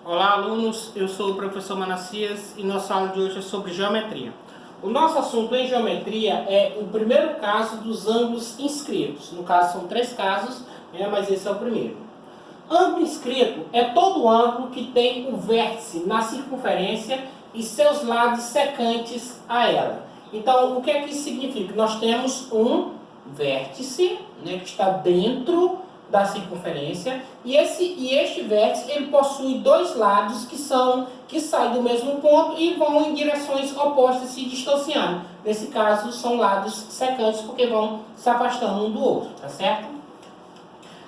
Olá, alunos, eu sou o professor Manassias e nossa aula de hoje é sobre geometria. O nosso assunto em geometria é o primeiro caso dos ângulos inscritos. No caso, são 3 casos, mas esse é o primeiro. Ângulo inscrito é todo ângulo que tem o vértice na circunferência e seus lados secantes a ela. Então, o que é que isso significa? Nós temos um vértice, que está dentro da circunferência, e este vértice ele possui dois lados que saem do mesmo ponto e vão em direções opostas, se distanciando. Nesse caso, são lados secantes porque vão se afastando um do outro, tá certo?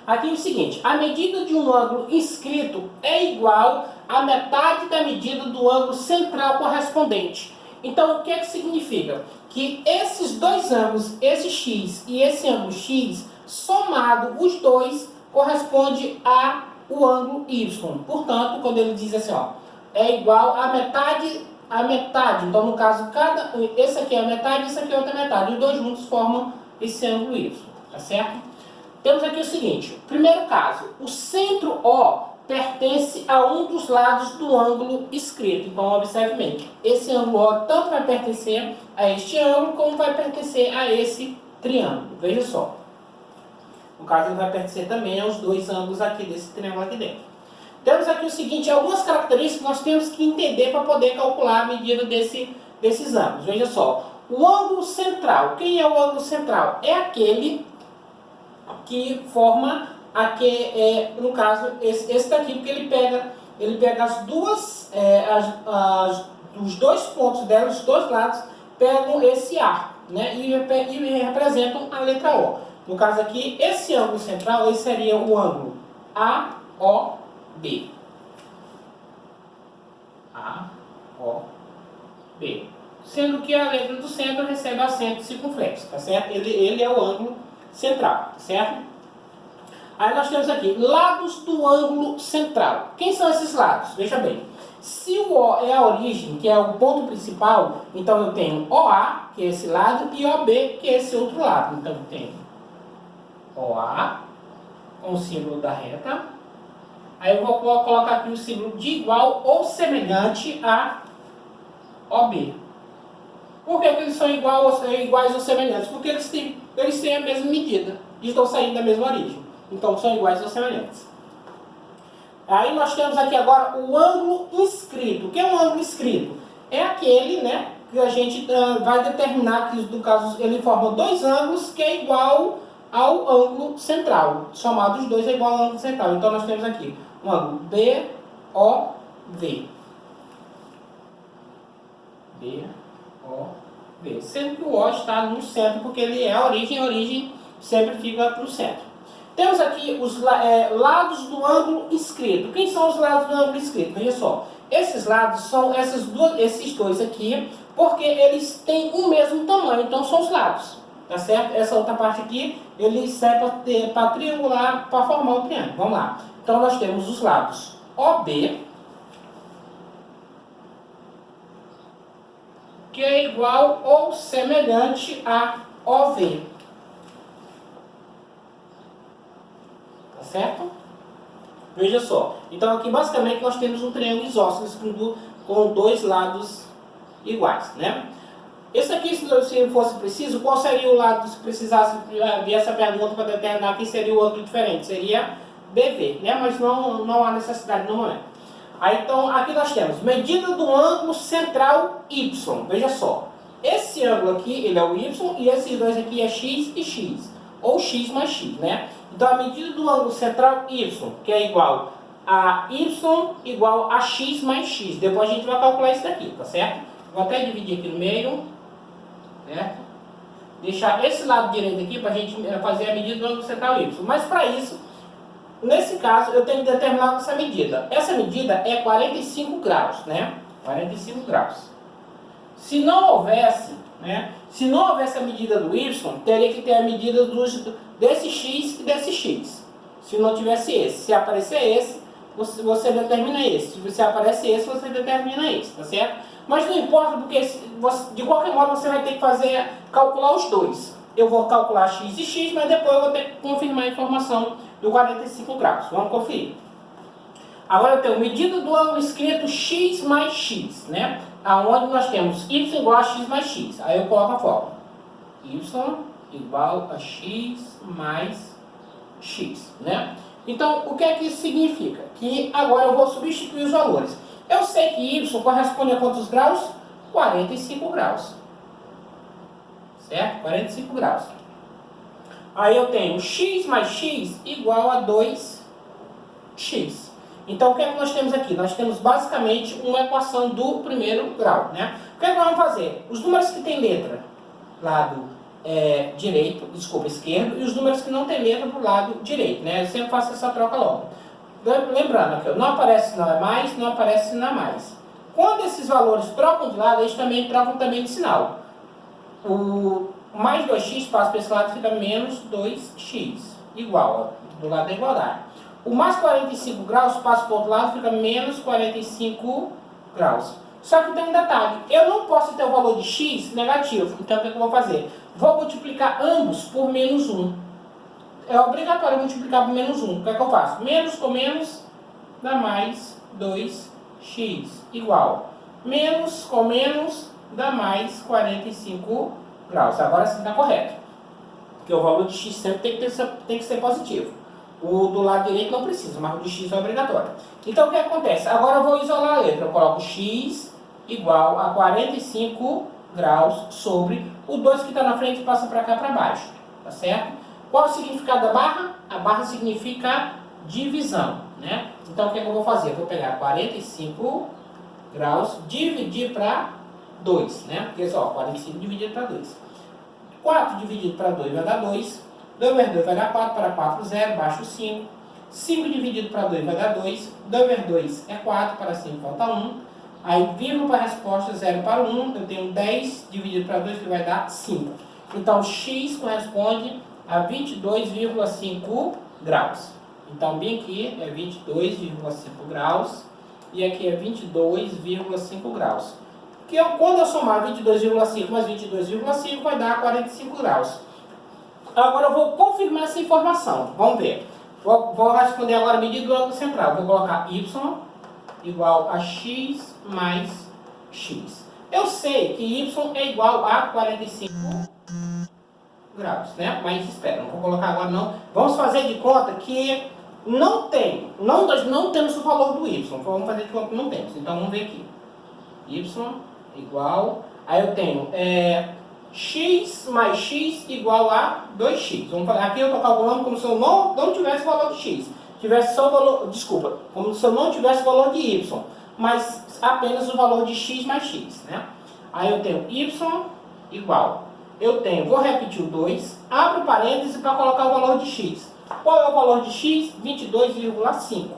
Aqui é o seguinte, a medida de um ângulo inscrito é igual à metade da medida do ângulo central correspondente. Então, o que é que significa? Que esses dois ângulos, esse x e esse ângulo x, somado os dois, corresponde ao ângulo y. Portanto, quando ele diz assim, ó, é igual à metade. Então, no caso, esse aqui é a metade, esse aqui é a outra metade. Os dois juntos formam esse ângulo y, tá certo? Temos aqui o seguinte, primeiro caso, o centro O pertence a um dos lados do ângulo inscrito. Então, observe bem, esse ângulo O tanto vai pertencer a este ângulo, como vai pertencer a esse triângulo. Veja só. No caso, ele vai pertencer também aos dois ângulos aqui desse triângulo aqui dentro. Temos aqui o seguinte, algumas características que nós temos que entender para poder calcular a medida desses ângulos. Veja só, o ângulo central. Quem é o ângulo central? É aquele que forma aqui, no caso, esse daqui, porque ele pega as duas, os dois pontos dela, os dois lados, pegam esse arco, e representam a letra O. No caso aqui, esse ângulo central, esse seria o ângulo AOB. AOB. Sendo que a letra do centro recebe acento circunflexo, tá certo? Ele é o ângulo central, certo? Aí nós temos aqui, lados do ângulo central. Quem são esses lados? Veja bem. Se o O é a origem, que é o ponto principal, então eu tenho OA, que é esse lado, e OB, que é esse outro lado. Então eu tenho OA, com o símbolo da reta. Aí eu vou colocar aqui o símbolo de igual ou semelhante a OB. Por que eles são iguais ou semelhantes? Porque eles têm a mesma medida e estão saindo da mesma origem. Então são iguais ou semelhantes. Aí nós temos aqui agora o ângulo inscrito. O que é um ângulo inscrito? É aquele, que a gente vai determinar que, no caso, ele forma dois ângulos que é igual ao ângulo central. Somado os dois é igual ao ângulo central. Então nós temos aqui um ângulo BOV. BOV. Sendo que o O está no centro, porque ele é a origem sempre fica para o centro. Temos aqui os lados do ângulo inscrito. Quem são os lados do ângulo inscrito? Veja só. Esses lados são esses dois aqui, porque eles têm o mesmo tamanho, então são os lados. Tá certo? Essa outra parte aqui, ele serve para triangular, para formar o triângulo. Vamos lá. Então nós temos os lados OB, que é igual ou semelhante a OV. Tá certo? Veja só. Então aqui basicamente nós temos um triângulo isósceles com dois lados iguais, Esse aqui, se fosse preciso, qual seria o lado, se precisasse ver essa pergunta para determinar quem seria o ângulo diferente? Seria BV, Mas não há necessidade no momento. Aí, então, aqui nós temos medida do ângulo central Y. Veja só. Esse ângulo aqui, ele é o Y, e esses dois aqui é X e X. Ou X mais X, Então, a medida do ângulo central Y, que é igual a Y igual a X mais X. Depois a gente vai calcular isso daqui, tá certo? Vou até dividir aqui no meio, certo? Deixar esse lado direito aqui para a gente fazer a medida do ângulo central Y. Mas para isso, nesse caso, eu tenho que determinar essa medida. Essa medida é 45 graus, 45 graus. Se não houvesse, a medida do Y, teria que ter a medida desse X e desse X. Se não tivesse esse. Se aparecer esse, você determina esse. Se aparece esse, você determina esse, tá certo? Mas não importa, porque de qualquer modo você vai ter que calcular os dois. Eu vou calcular X e X, mas depois eu vou ter que confirmar a informação do 45 graus. Vamos conferir. Agora eu tenho medida do ângulo inscrito x mais x, né? Aonde nós temos y igual a x mais x. Aí eu coloco a fórmula. Y igual a x mais x, né? Então, o que é que isso significa? Que agora eu vou substituir os valores. Eu sei que y corresponde a quantos graus? 45 graus. Certo? 45 graus. Aí eu tenho x mais x igual a 2x. Então, o que é que nós temos aqui? Nós temos basicamente uma equação do primeiro grau, né? O que é que nós vamos fazer? Os números que tem letra, lado esquerdo, e os números que não tem letra para o lado direito, né? Eu sempre faço essa troca logo. Lembrando aqui, não aparece não é mais, não aparece não é mais. Quando esses valores trocam de lado, eles também trocam também de sinal. O mais 2x passa para esse lado, fica menos 2x, igual, ó, do lado da igualdade. O mais 45 graus passa para o outro lado, fica menos 45 graus. Só que tem um detalhe, eu não posso ter o valor de x negativo, então o que eu vou fazer? Vou multiplicar ambos por menos 1. É obrigatório multiplicar por menos 1. O que é que eu faço? Menos com menos dá mais 2x, igual. Menos com menos dá mais 45 graus. Agora sim está correto. Porque o valor de x sempre tem que ser positivo. O do lado direito não precisa, mas o de x é obrigatório. Então o que acontece? Agora eu vou isolar a letra. Eu coloco x igual a 45 graus sobre o 2 que está na frente e passa para cá para baixo. Tá certo? Qual é o significado da barra? A barra significa divisão, né? Então o que é que eu vou fazer? Eu vou pegar 45 graus, dividir para 2, né? Porque só, 45 dividido para 2. 4 dividido para 2 vai dar 2. 2 vezes 2 vai dar 4, para 4, 0, baixo 5. 5 dividido para 2 vai dar 2. 2 vezes 2 é 4, para 5 falta 1. Aí, vírgula para a resposta, 0 para 1. Eu tenho 10 dividido para 2, que vai dar 5. Então, x corresponde a 22,5 graus. Então, bem aqui é 22,5 graus. E aqui é 22,5 graus. Que quando eu somar 22,5 mais 22,5 vai dar 45 graus. Agora eu vou confirmar essa informação. Vamos ver. Vou responder agora a medida do ângulo central. Vou colocar y igual a x mais x. Eu sei que y é igual a 45 graus, né? Mas espera, não vou colocar agora não. Vamos fazer de conta que não temos o valor do y. Vamos fazer de conta que não temos. Então vamos ver aqui. Y igual, aí eu tenho x mais x igual a 2x. Aqui eu estou calculando como se eu não tivesse o valor de x. Tivesse só o valor, desculpa, como se eu não tivesse o valor de y, mas apenas o valor de x mais x, né? Aí eu tenho y igual, vou repetir o 2, abro parênteses para colocar o valor de x. Qual é o valor de x? 22,5.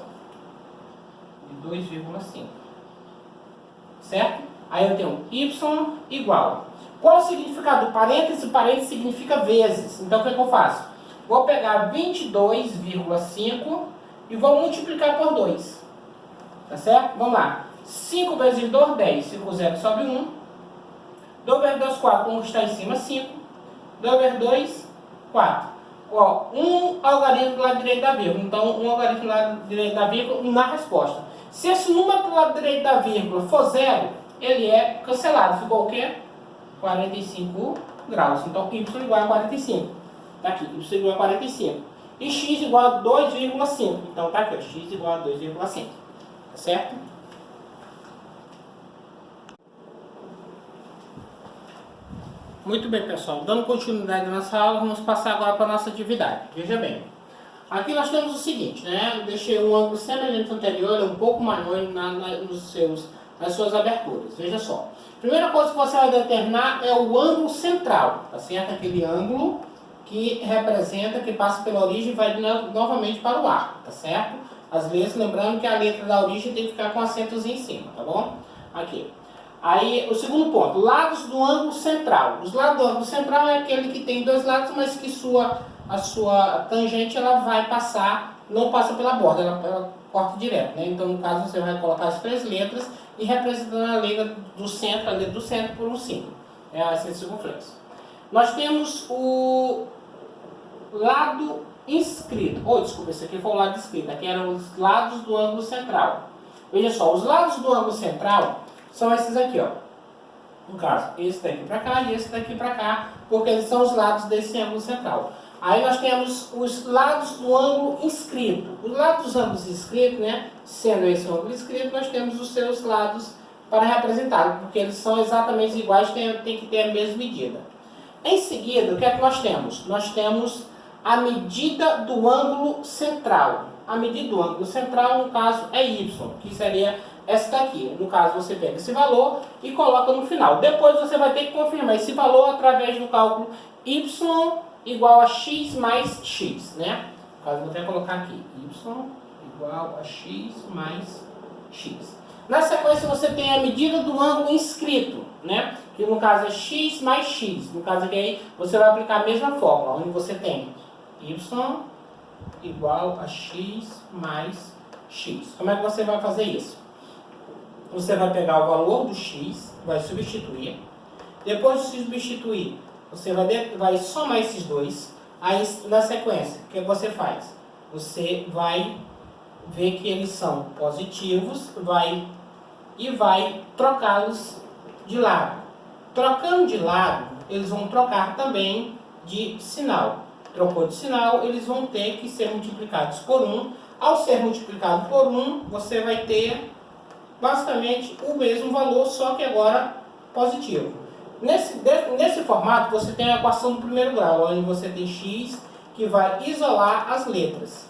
22,5. Certo? Aí eu tenho y igual. Qual é o significado do parênteses? Parênteses significa vezes. Então o que eu faço? Vou pegar 22,5 e vou multiplicar por 2. Tá certo? Vamos lá. 5 vezes 2, 10. 5 0 sobe 1. 2 vezes 2, 4. 1 que está em cima, 5. 2 vezes 2, 4. Ó, um algarismo do lado direito da vírgula. Então, um algarismo do lado direito da vírgula na resposta. Se esse número do lado direito da vírgula for 0, ele é cancelado. Ficou o quê? 45 graus. Então, y igual a 45. Tá aqui, y igual a 45. E x igual a 2,5. Então, tá aqui, ó, x igual a 2,5. Tá certo? Muito bem, pessoal. Dando continuidade na nossa aula, vamos passar agora para a nossa atividade. Veja bem. Aqui nós temos o seguinte, né? Eu deixei um ângulo semelhante ao anterior, um pouco maior nas suas aberturas. Veja só. Primeira coisa que você vai determinar é o ângulo central, tá certo? Aquele ângulo que representa, que passa pela origem e vai novamente para o arco, tá certo? Às vezes, lembrando que a letra da origem tem que ficar com acentozinho em cima, tá bom? Aqui. Aí, o segundo ponto, lados do ângulo central. Os lados do ângulo central é aquele que tem dois lados, mas que a sua tangente ela vai passar, não passa pela borda, ela corta direto, né? Então, no caso, você vai colocar as três letras e representando a letra do centro, a letra do centro por um símbolo. É a acento circunflexo. Nós temos o lado inscrito. Desculpa, esse aqui foi o lado inscrito. Aqui eram os lados do ângulo central. Veja só, os lados do ângulo central são esses aqui, ó. No caso, esse daqui para cá e esse daqui para cá, porque eles são os lados desse ângulo central. Aí nós temos os lados do ângulo inscrito. Os lados dos ângulos inscritos, né, sendo esse o ângulo inscrito, nós temos os seus lados para representar, porque eles são exatamente iguais, tem que ter a mesma medida. Em seguida, o que é que nós temos? Nós temos a medida do ângulo central. A medida do ângulo central, no caso, é y, que seria essa daqui. No caso, você pega esse valor e coloca no final. Depois você vai ter que confirmar esse valor através do cálculo y igual a x mais x, né? No caso, vou até colocar aqui, y igual a x mais x. Na sequência, você tem a medida do ângulo inscrito, né? Que no caso é x mais x. No caso aqui, aí, você vai aplicar a mesma fórmula, onde você tem y igual a x mais x. Como é que você vai fazer isso? Você vai pegar o valor do x, vai substituir. Depois de substituir, você vai somar esses dois. Aí, na sequência, o que você faz? Você vai ver que eles são positivos, vai trocá-los de lado. Trocando de lado, eles vão trocar também de sinal. Trocou de sinal, eles vão ter que ser multiplicados por 1. Ao ser multiplicado por 1, você vai ter basicamente o mesmo valor, só que agora positivo. Nesse formato, você tem a equação do primeiro grau, onde você tem x que vai isolar as letras,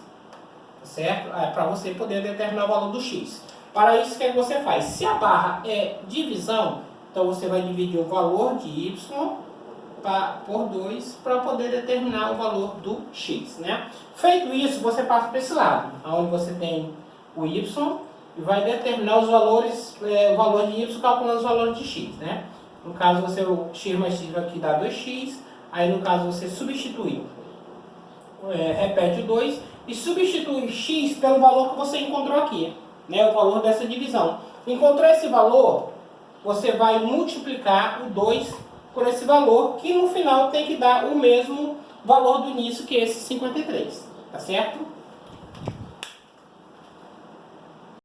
certo? Para você poder determinar o valor do x. Para isso, o que você faz? Se a barra é divisão, então você vai dividir o valor de y por 2 para poder determinar o valor do x, né? Feito isso, você passa para esse lado, onde você tem o y e vai determinar os valores, o valor de y calculando os valores de x, né? No caso, o x mais x aqui dá 2x, aí no caso você substitui, repete o 2 e substitui x pelo valor que você encontrou aqui, né? O valor dessa divisão. Encontrou esse valor, você vai multiplicar o 2 por esse valor, que no final tem que dar o mesmo valor do início, que é esse 53, tá certo?